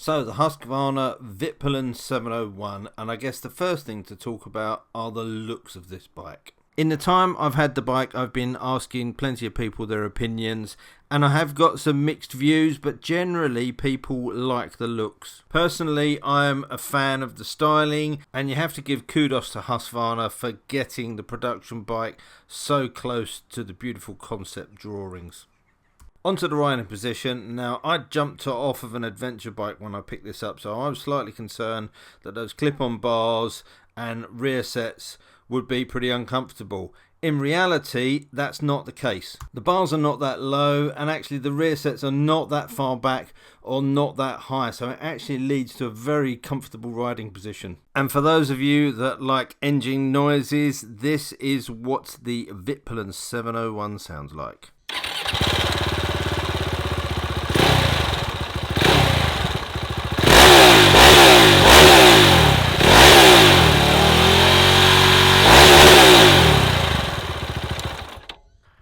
So the Husqvarna Vitpilen 701, and I guess the first thing to talk about are the looks of this bike. In the time I've had the bike, I've been asking plenty of people their opinions, and I have got some mixed views, but generally people like the looks. Personally, I am a fan of the styling, and you have to give kudos to Husqvarna for getting the production bike so close to the beautiful concept drawings. Onto the riding position. Now, I jumped off of an adventure bike when I picked this up, so I was slightly concerned that those clip-on bars and rear sets would be pretty uncomfortable. In reality, that's not the case. The bars are not that low, and actually the rear sets are not that far back or not that high, so it actually leads to a very comfortable riding position. And for those of you that like engine noises, this is what the Vitpilen 701 sounds like.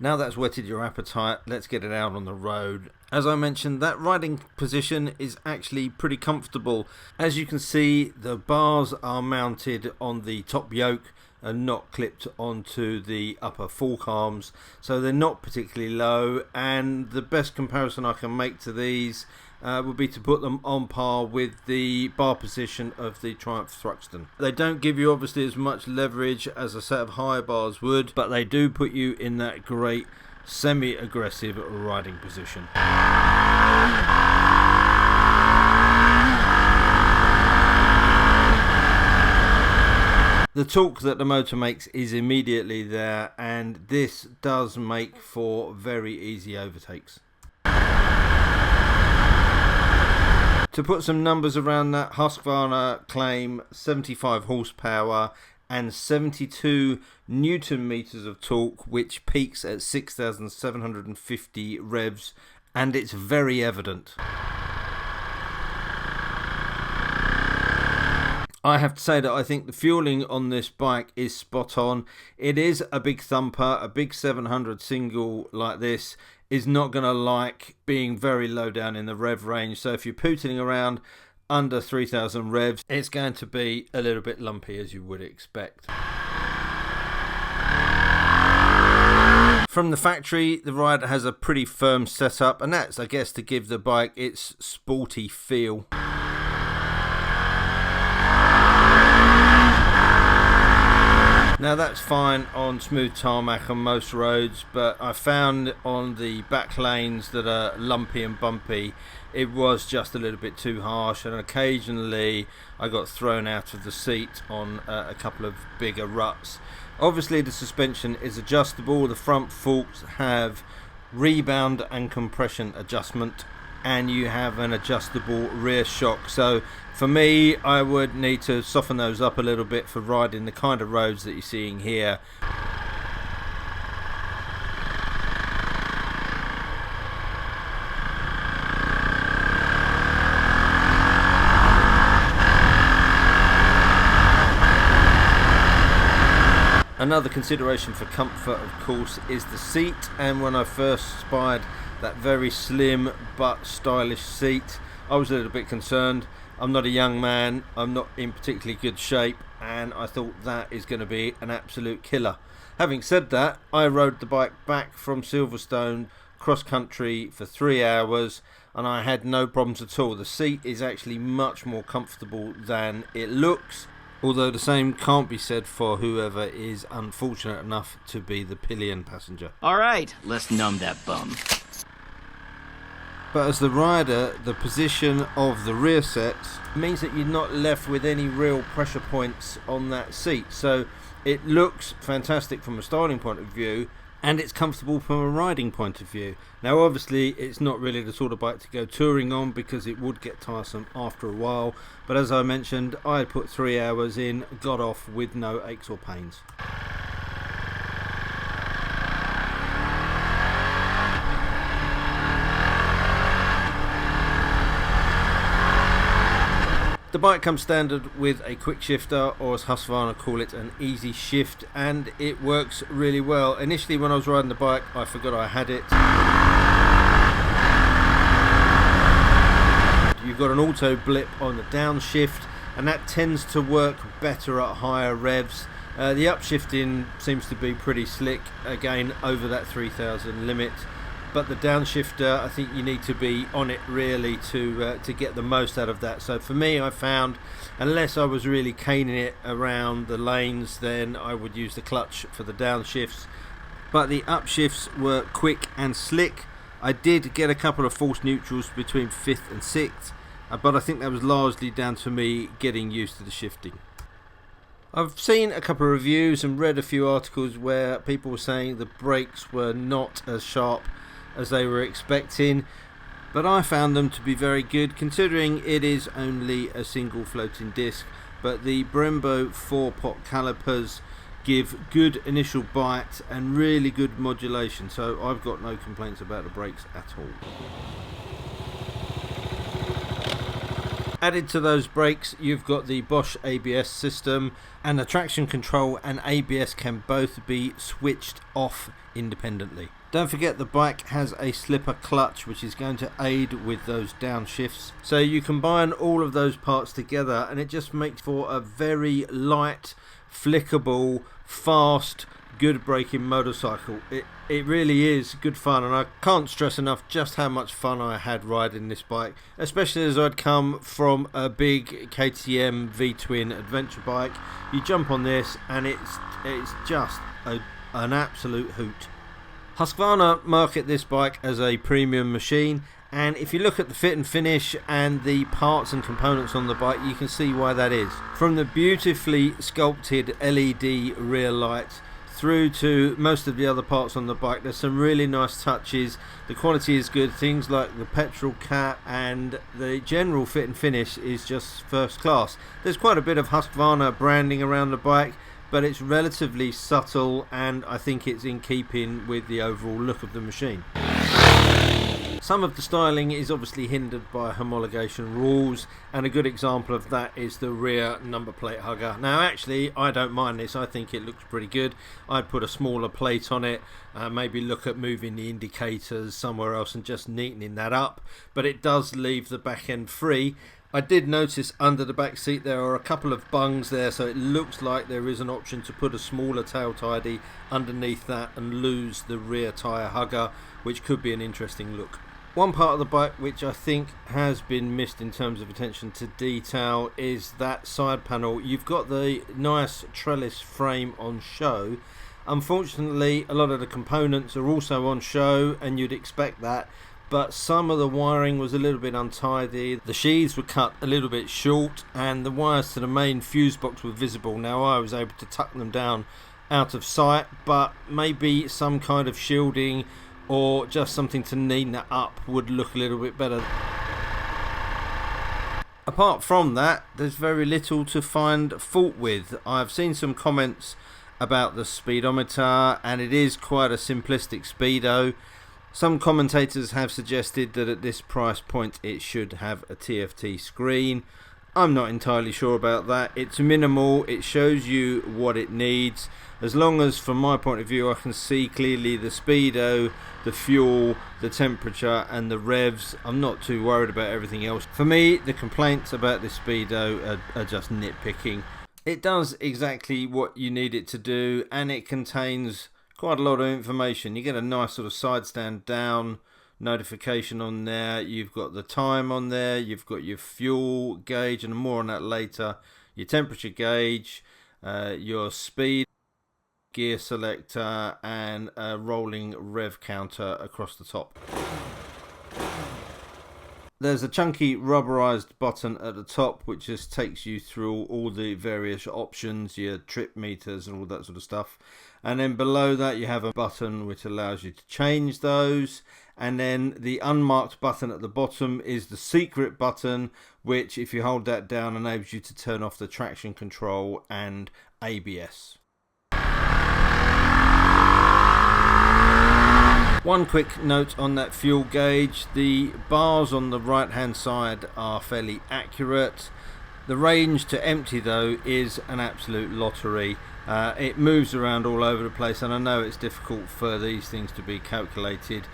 Now that's whetted your appetite, let's get it out on the road. As I mentioned, that riding position is actually pretty comfortable. As you can see, the bars are mounted on the top yoke and not clipped onto the upper fork arms, so they're not particularly low, and the best comparison I can make to these would be to put them on par with the bar position of the Triumph Thruxton. They don't give you obviously as much leverage as a set of high bars would, but they do put you in that great semi-aggressive riding position. The torque that the motor makes is immediately there, and this does make for very easy overtakes. To put some numbers around that, Husqvarna claim 75 horsepower and 72 newton meters of torque, which peaks at 6,750 revs, and it's very evident. I have to say that I think the fueling on this bike is spot on. It is a big thumper. A big 700 single like this is not going to like being very low down in the rev range. So if you're pootling around under 3,000 revs, it's going to be a little bit lumpy, as you would expect. From the factory, the rider has a pretty firm setup, and that's, I guess, to give the bike its sporty feel. Now that's fine on smooth tarmac on most roads, but I found on the back lanes that are lumpy and bumpy, it was just a little bit too harsh, and occasionally I got thrown out of the seat on a couple of bigger ruts. Obviously the suspension is adjustable, the front forks have rebound and compression adjustment, and you have an adjustable rear shock. So for me, I would need to soften those up a little bit for riding the kind of roads that you're seeing here. Another consideration for comfort, of course, is the seat, and when I first spied that very slim but stylish seat, I was a little bit concerned. I'm not a young man, I'm not in particularly good shape, and I thought that is going to be an absolute killer. Having said that, I rode the bike back from Silverstone cross country for 3 hours, and I had no problems at all. The seat is actually much more comfortable than it looks, although the same can't be said for whoever is unfortunate enough to be the pillion passenger. Alright, let's numb that bum. But as the rider, the position of the rear sets means that you're not left with any real pressure points on that seat. So it looks fantastic from a styling point of view, and it's comfortable from a riding point of view. Now obviously it's not really the sort of bike to go touring on because it would get tiresome after a while, but as I mentioned, I put 3 hours in, got off with no aches or pains. The bike comes standard with a quick shifter, or as Husqvarna call it, an easy shift, and it works really well. Initially when I was riding the bike, I forgot I had it. You've got an auto blip on the downshift, and that tends to work better at higher revs. The upshifting seems to be pretty slick, again over that 3000 limit, but the downshifter, I think you need to be on it really to get the most out of that. So for me, I found, unless I was really caning it around the lanes, then I would use the clutch for the downshifts. But the upshifts were quick and slick. I did get a couple of false neutrals between 5th and 6th, but I think that was largely down to me getting used to the shifting. I've seen a couple of reviews and read a few articles where people were saying the brakes were not as sharp as they were expecting, but I found them to be very good considering it is only a single floating disc. But the Brembo 4-pot calipers give good initial bite and really good modulation, so I've got no complaints about the brakes at all. Added to those brakes, you've got the Bosch ABS system, and the traction control and ABS can both be switched off independently. Don't forget the bike has a slipper clutch which is going to aid with those downshifts. So you combine all of those parts together and it just makes for a very light, flickable, fast, good braking motorcycle. It really is good fun, and I can't stress enough just how much fun I had riding this bike, especially as I'd come from a big KTM V-twin adventure bike. You jump on this and it's just an absolute hoot. Husqvarna market this bike as a premium machine, and if you look at the fit and finish and the parts and components on the bike, you can see why that is. From the beautifully sculpted LED rear lights through to most of the other parts on the bike, there's some really nice touches. The quality is good, things like the petrol cap and the general fit and finish is just first class. There's quite a bit of Husqvarna branding around the bike, but it's relatively subtle and I think it's in keeping with the overall look of the machine. Some of the styling is obviously hindered by homologation rules, and a good example of that is the rear number plate hugger. Now actually I don't mind this, I think it looks pretty good. I'd put a smaller plate on it, maybe look at moving the indicators somewhere else and just neatening that up, but it does leave the back end free. I did notice under the back seat there are a couple of bungs there, so it looks like there is an option to put a smaller tail tidy underneath that and lose the rear tyre hugger, which could be an interesting look. One part of the bike which I think has been missed in terms of attention to detail is that side panel. You've got the nice trellis frame on show. Unfortunately, a lot of the components are also on show, and you'd expect that, but some of the wiring was a little bit untidy. The sheaths were cut a little bit short and the wires to the main fuse box were visible. Now I was able to tuck them down out of sight, but maybe some kind of shielding or just something to neaten that up would look a little bit better. Apart from that, there's very little to find fault with. I've seen some comments about the speedometer, and it is quite a simplistic speedo. Some commentators have suggested that at this price point it should have a TFT screen. I'm not entirely sure about that. It's minimal, it shows you what it needs. As long as from my point of view I can see clearly the speedo, the fuel, the temperature and the revs, I'm not too worried about everything else. For me, the complaints about this speedo are just nitpicking. It does exactly what you need it to do, and it contains quite a lot of information. You get a nice sort of side stand down notification on there, you've got the time on there, you've got your fuel gauge, and more on that later, your temperature gauge, your speed, gear selector, and a rolling rev counter across the top. There's a chunky rubberized button at the top which just takes you through all the various options, your trip meters and all that sort of stuff. And then below that you have a button which allows you to change those. And then the unmarked button at the bottom is the secret button, which if you hold that down enables you to turn off the traction control and ABS. One quick note on that fuel gauge, the bars on the right hand side are fairly accurate. The range to empty though is an absolute lottery. It moves around all over the place, and I know it's difficult for these things to be calculated,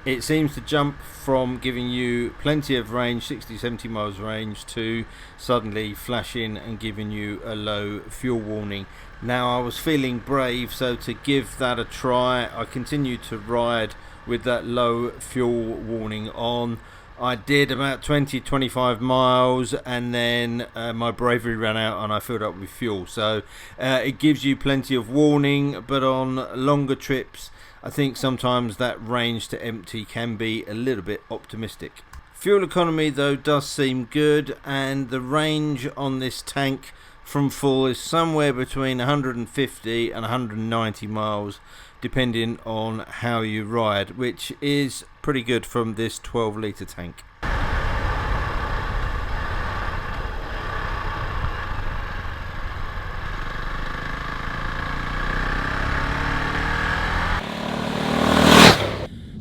It seems to jump from giving you plenty of range, 60-70 miles range, to suddenly flashing and giving you a low fuel warning. Now I was feeling brave, so to give that a try, I continued to ride with that low fuel warning on. I did about 20-25 miles, and then my bravery ran out and I filled up with fuel. So it gives you plenty of warning, but on longer trips I think sometimes that range to empty can be a little bit optimistic. Fuel economy though does seem good, and the range on this tank from full is somewhere between 150 and 190 miles depending on how you ride, which is pretty good from this 12-litre tank.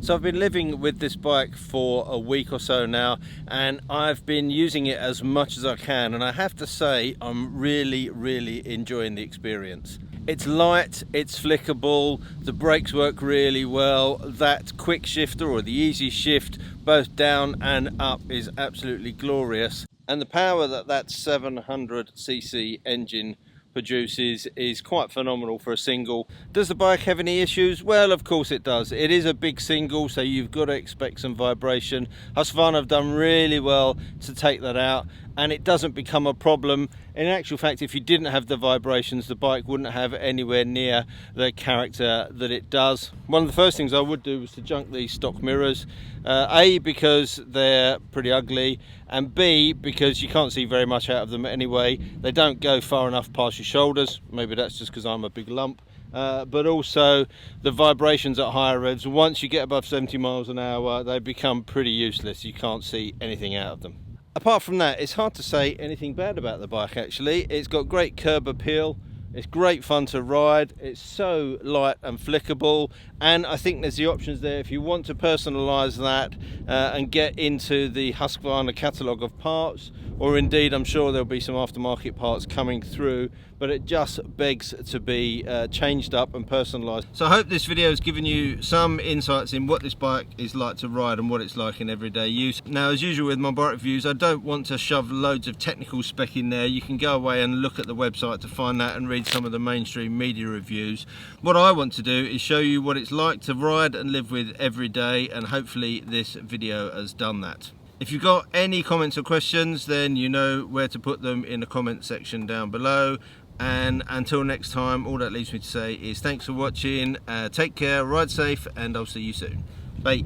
So I've been living with this bike for a week or so now, and I've been using it as much as I can, and I have to say I'm really enjoying the experience. It's light, it's flickable, the brakes work really well, that quick shifter or the easy shift both down and up is absolutely glorious, and the power that 700cc engine produces is quite phenomenal for a single. Does the bike have any issues? Well, of course it does. It is a big single, so you've got to expect some vibration. Husqvarna have done really well to take that out, and it doesn't become a problem. In actual fact, if you didn't have the vibrations, the bike wouldn't have anywhere near the character that it does. One of the first things I would do was to junk these stock mirrors. A, because they're pretty ugly, and B, because you can't see very much out of them anyway. They don't go far enough past your shoulders. Maybe that's just because I'm a big lump. But also the vibrations at higher revs, once you get above 70 miles an hour, they become pretty useless. You can't see anything out of them. Apart from that, it's hard to say anything bad about the bike actually. It's got great curb appeal, it's great fun to ride, it's so light and flickable, and I think there's the options there if you want to personalise that and get into the Husqvarna catalogue of parts, or indeed I'm sure there'll be some aftermarket parts coming through, but it just begs to be changed up and personalised. So I hope this video has given you some insights in what this bike is like to ride and what it's like in everyday use. Now, as usual with my bike reviews, I don't want to shove loads of technical spec in there. You can go away and look at the website to find that and read some of the mainstream media reviews. What I want to do is show you what it's like to ride and live with every day, and hopefully this video has done that. If you've got any comments or questions, then you know where to put them in the comment section down below. And until next time, all that leaves me to say is thanks for watching, take care, ride safe, and I'll see you soon. Bye.